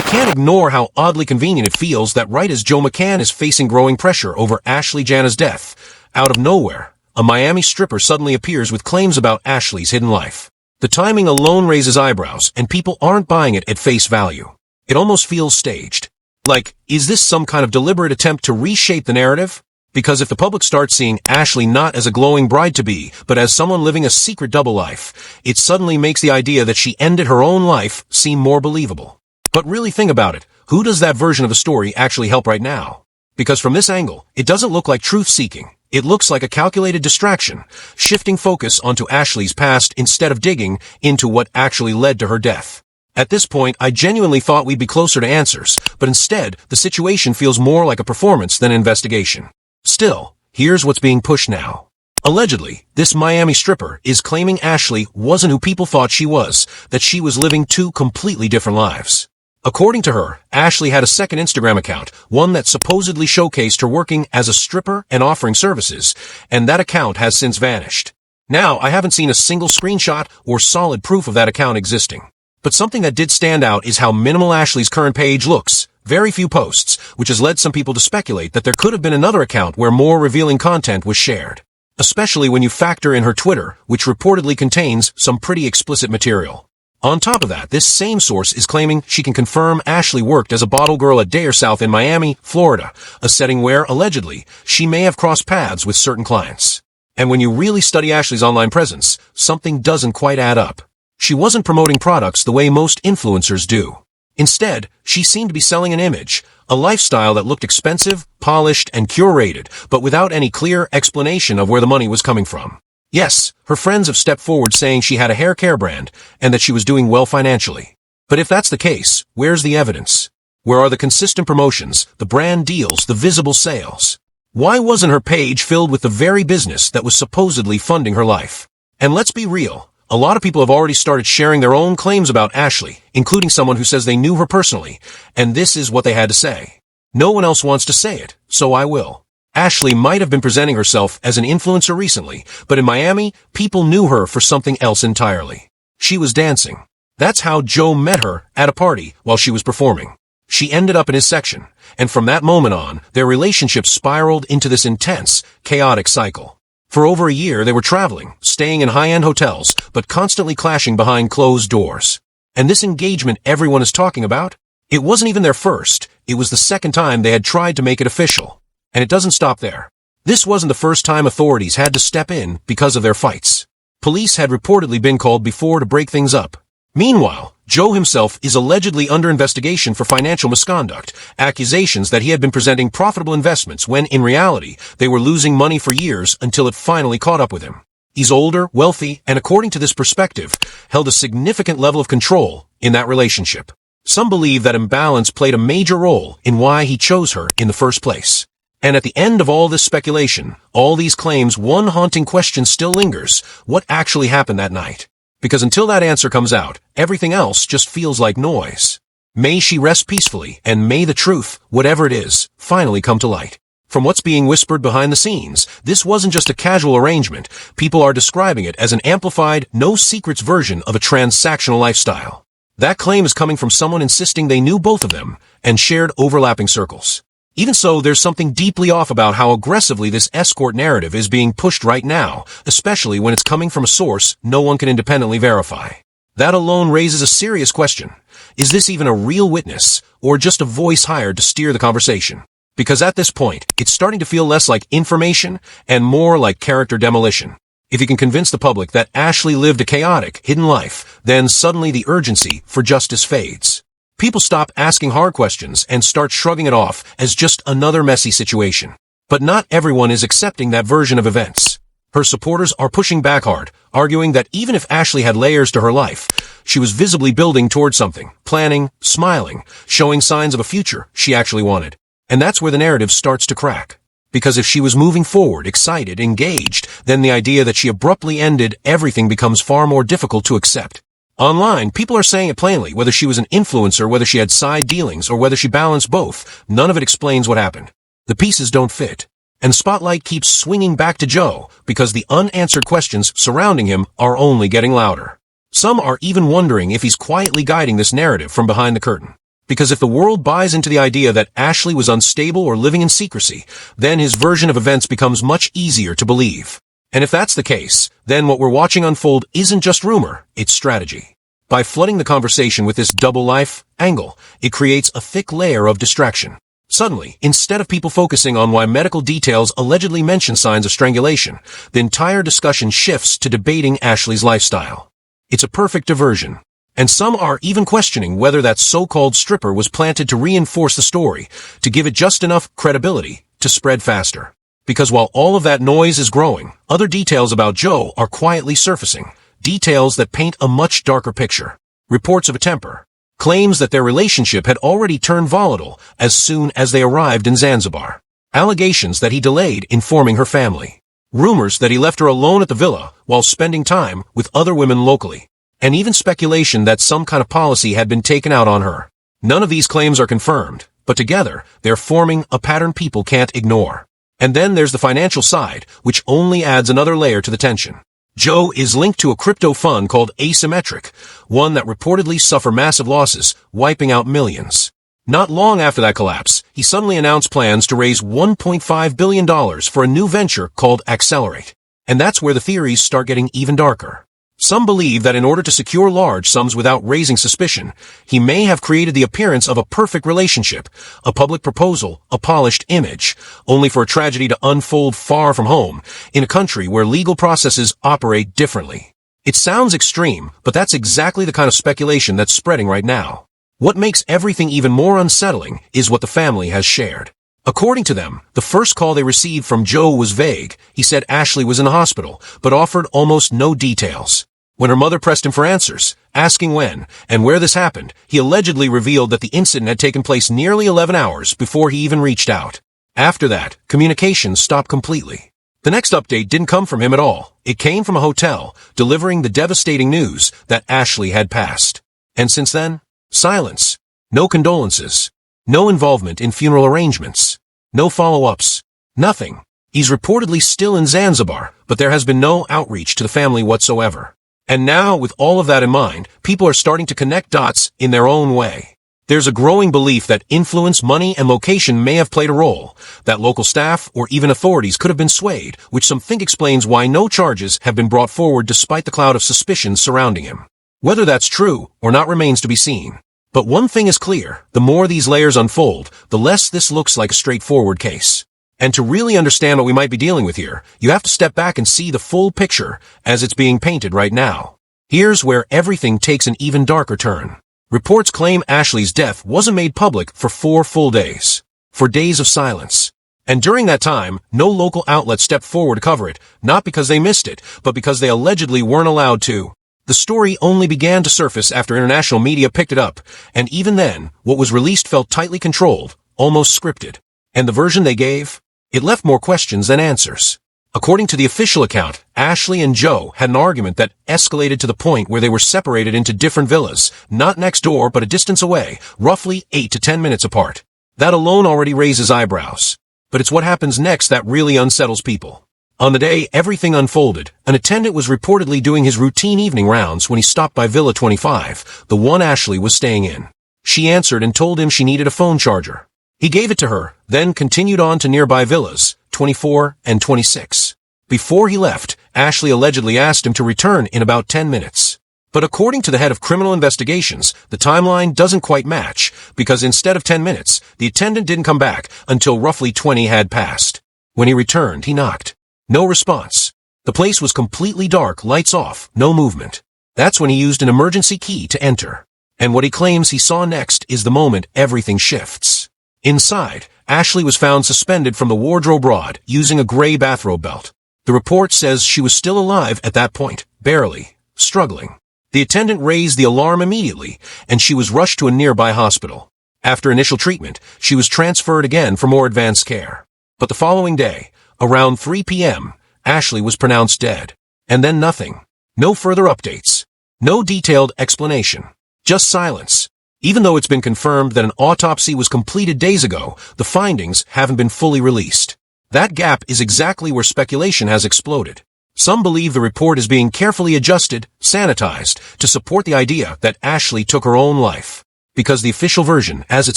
I can't ignore how oddly convenient it feels that right as Joe McCann is facing growing pressure over Ashlee Jenae's death, out of nowhere, a Miami stripper suddenly appears with claims about Ashlee's hidden life. The timing alone raises eyebrows, and people aren't buying it at face value. It almost feels staged. Like, is this some kind of deliberate attempt to reshape the narrative? Because if the public starts seeing Ashlee not as a glowing bride-to-be, but as someone living a secret double life, it suddenly makes the idea that she ended her own life seem more believable. But really think about it, who does that version of the story actually help right now? Because from this angle, it doesn't look like truth-seeking. It looks like a calculated distraction, shifting focus onto Ashlee's past instead of digging into what actually led to her death. At this point, I genuinely thought we'd be closer to answers, but instead, the situation feels more like a performance than an investigation. Still, here's what's being pushed now. Allegedly, this Miami stripper is claiming Ashlee wasn't who people thought she was, that she was living two completely different lives. According to her, Ashlee had a second Instagram account, one that supposedly showcased her working as a stripper and offering services, and that account has since vanished. Now, I haven't seen a single screenshot or solid proof of that account existing. But something that did stand out is how minimal Ashlee's current page looks. Very few posts, which has led some people to speculate that there could have been another account where more revealing content was shared. Especially when you factor in her Twitter, which reportedly contains some pretty explicit material. On top of that, this same source is claiming she can confirm Ashlee worked as a bottle girl at Dare South in Miami, Florida, a setting where, allegedly, she may have crossed paths with certain clients. And when you really study Ashlee's online presence, something doesn't quite add up. She wasn't promoting products the way most influencers do. Instead, she seemed to be selling an image, a lifestyle that looked expensive, polished, and curated, but without any clear explanation of where the money was coming from. Yes, her friends have stepped forward saying she had a hair care brand, and that she was doing well financially. But if that's the case, where's the evidence? Where are the consistent promotions, the brand deals, the visible sales? Why wasn't her page filled with the very business that was supposedly funding her life? And let's be real. A lot of people have already started sharing their own claims about Ashlee, including someone who says they knew her personally, and this is what they had to say. No one else wants to say it, so I will. Ashlee might have been presenting herself as an influencer recently, but in Miami, people knew her for something else entirely. She was dancing. That's how Joe met her at a party while she was performing. She ended up in his section, and from that moment on, their relationship spiraled into this intense, chaotic cycle. For over a year, they were traveling, staying in high-end hotels, but constantly clashing behind closed doors. And this engagement everyone is talking about? It wasn't even their first. It was the second time they had tried to make it official. And it doesn't stop there. This wasn't the first time authorities had to step in because of their fights. Police had reportedly been called before to break things up. Meanwhile, Joe himself is allegedly under investigation for financial misconduct, accusations that he had been presenting profitable investments when, in reality, they were losing money for years until it finally caught up with him. He's older, wealthy, and according to this perspective, held a significant level of control in that relationship. Some believe that imbalance played a major role in why he chose her in the first place. And at the end of all this speculation, all these claims, one haunting question still lingers: what actually happened that night? Because until that answer comes out, everything else just feels like noise. May she rest peacefully, and may the truth, whatever it is, finally come to light. From what's being whispered behind the scenes, this wasn't just a casual arrangement. People are describing it as an amplified, no-secrets version of a transactional lifestyle. That claim is coming from someone insisting they knew both of them and shared overlapping circles. Even so, there's something deeply off about how aggressively this escort narrative is being pushed right now, especially when it's coming from a source no one can independently verify. That alone raises a serious question. Is this even a real witness, or just a voice hired to steer the conversation? Because at this point, it's starting to feel less like information and more like character demolition. If you can convince the public that Ashlee lived a chaotic, hidden life, then suddenly the urgency for justice fades. People stop asking hard questions and start shrugging it off as just another messy situation. But not everyone is accepting that version of events. Her supporters are pushing back hard, arguing that even if Ashlee had layers to her life, she was visibly building towards something, planning, smiling, showing signs of a future she actually wanted. And that's where the narrative starts to crack. Because if she was moving forward, excited, engaged, then the idea that she abruptly ended everything becomes far more difficult to accept. Online, people are saying it plainly, whether she was an influencer, whether she had side dealings, or whether she balanced both, none of it explains what happened. The pieces don't fit. And the spotlight keeps swinging back to Joe, because the unanswered questions surrounding him are only getting louder. Some are even wondering if he's quietly guiding this narrative from behind the curtain. Because if the world buys into the idea that Ashlee was unstable or living in secrecy, then his version of events becomes much easier to believe. And if that's the case, then what we're watching unfold isn't just rumor, it's strategy. By flooding the conversation with this double life angle, it creates a thick layer of distraction. Suddenly, instead of people focusing on why medical details allegedly mention signs of strangulation, the entire discussion shifts to debating Ashlee's lifestyle. It's a perfect diversion. And some are even questioning whether that so-called stripper was planted to reinforce the story, to give it just enough credibility to spread faster. Because while all of that noise is growing, other details about Joe are quietly surfacing, details that paint a much darker picture. Reports of a temper. Claims that their relationship had already turned volatile as soon as they arrived in Zanzibar. Allegations that he delayed informing her family. Rumors that he left her alone at the villa while spending time with other women locally. And even speculation that some kind of policy had been taken out on her. None of these claims are confirmed, but together, they're forming a pattern people can't ignore. And then there's the financial side, which only adds another layer to the tension. Joe is linked to a crypto fund called Asymmetric, one that reportedly suffered massive losses, wiping out millions. Not long after that collapse, he suddenly announced plans to raise $1.5 billion for a new venture called Accelerate. And that's where the theories start getting even darker. Some believe that in order to secure large sums without raising suspicion, he may have created the appearance of a perfect relationship, a public proposal, a polished image, only for a tragedy to unfold far from home, in a country where legal processes operate differently. It sounds extreme, but that's exactly the kind of speculation that's spreading right now. What makes everything even more unsettling is what the family has shared. According to them, the first call they received from Joe was vague. He said Ashlee was in the hospital, but offered almost no details. When her mother pressed him for answers, asking when and where this happened, he allegedly revealed that the incident had taken place nearly 11 hours before he even reached out. After that, communication stopped completely. The next update didn't come from him at all. It came from a hotel, delivering the devastating news that Ashlee had passed. And since then, silence. No condolences. No involvement in funeral arrangements. No follow-ups. Nothing. He's reportedly still in Zanzibar, but there has been no outreach to the family whatsoever. And now, with all of that in mind, people are starting to connect dots in their own way. There's a growing belief that influence, money, and location may have played a role, that local staff or even authorities could have been swayed, which some think explains why no charges have been brought forward despite the cloud of suspicion surrounding him. Whether that's true or not remains to be seen. But one thing is clear, the more these layers unfold, the less this looks like a straightforward case. And to really understand what we might be dealing with here, you have to step back and see the full picture as it's being painted right now. Here's where everything takes an even darker turn. Reports claim Ashlee's death wasn't made public for 4 full days. For days of silence. And during that time, no local outlet stepped forward to cover it, not because they missed it, but because they allegedly weren't allowed to. The story only began to surface after international media picked it up, and even then, what was released felt tightly controlled, almost scripted. And the version they gave? It left more questions than answers. According to the official account, Ashlee and Joe had an argument that escalated to the point where they were separated into different villas, not next door but a distance away, roughly 8 to 10 minutes apart. That alone already raises eyebrows. But it's what happens next that really unsettles people. On the day everything unfolded, an attendant was reportedly doing his routine evening rounds when he stopped by Villa 25, the one Ashlee was staying in. She answered and told him she needed a phone charger. He gave it to her, then continued on to nearby villas, 24 and 26. Before he left, Ashlee allegedly asked him to return in about 10 minutes. But according to the head of criminal investigations, the timeline doesn't quite match, because instead of 10 minutes, the attendant didn't come back until roughly 20 had passed. When he returned, he knocked. No response. The place was completely dark, lights off, no movement. That's when he used an emergency key to enter. And what he claims he saw next is the moment everything shifts. Inside, Ashlee was found suspended from the wardrobe rod using a gray bathrobe belt. The report says she was still alive at that point, barely, struggling. The attendant raised the alarm immediately, and she was rushed to a nearby hospital. After initial treatment, she was transferred again for more advanced care. But the following day, around 3 p.m., Ashlee was pronounced dead. And then nothing. No further updates. No detailed explanation. Just silence. Even though it's been confirmed that an autopsy was completed days ago, the findings haven't been fully released. That gap is exactly where speculation has exploded. Some believe the report is being carefully adjusted, sanitized, to support the idea that Ashlee took her own life. because the official version, as it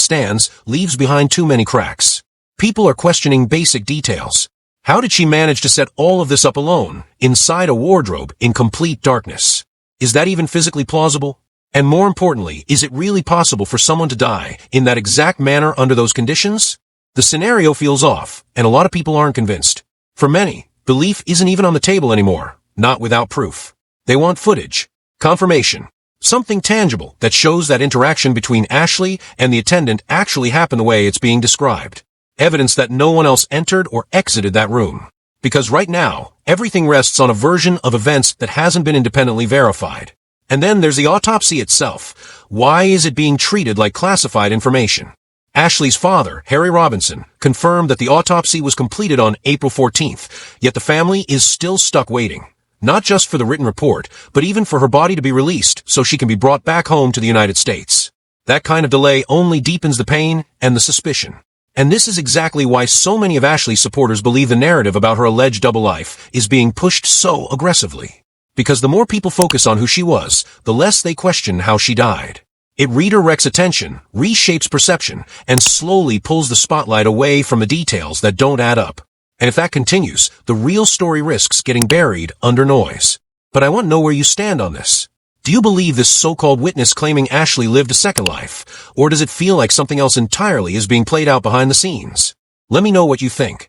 stands, leaves behind too many cracks. People are questioning basic details. How did she manage to set all of this up alone, inside a wardrobe, in complete darkness? Is that even physically plausible? And more importantly, is it really possible for someone to die in that exact manner under those conditions? The scenario feels off, and a lot of people aren't convinced. For many, belief isn't even on the table anymore, not without proof. They want footage, confirmation, something tangible that shows that interaction between Ashlee and the attendant actually happened the way it's being described. Evidence that no one else entered or exited that room. Because right now, everything rests on a version of events that hasn't been independently verified. And then there's the autopsy itself. Why is it being treated like classified information? Ashlee's father, Harry Robinson, confirmed that the autopsy was completed on April 14th, yet the family is still stuck waiting. Not just for the written report, but even for her body to be released so she can be brought back home to the United States. That kind of delay only deepens the pain and the suspicion. And this is exactly why so many of Ashlee's supporters believe the narrative about her alleged double life is being pushed so aggressively. Because the more people focus on who she was, the less they question how she died. It redirects attention, reshapes perception, and slowly pulls the spotlight away from the details that don't add up. And if that continues, the real story risks getting buried under noise. But I want to know where you stand on this. Do you believe this so-called witness claiming Ashlee lived a second life, or does it feel like something else entirely is being played out behind the scenes? Let me know what you think.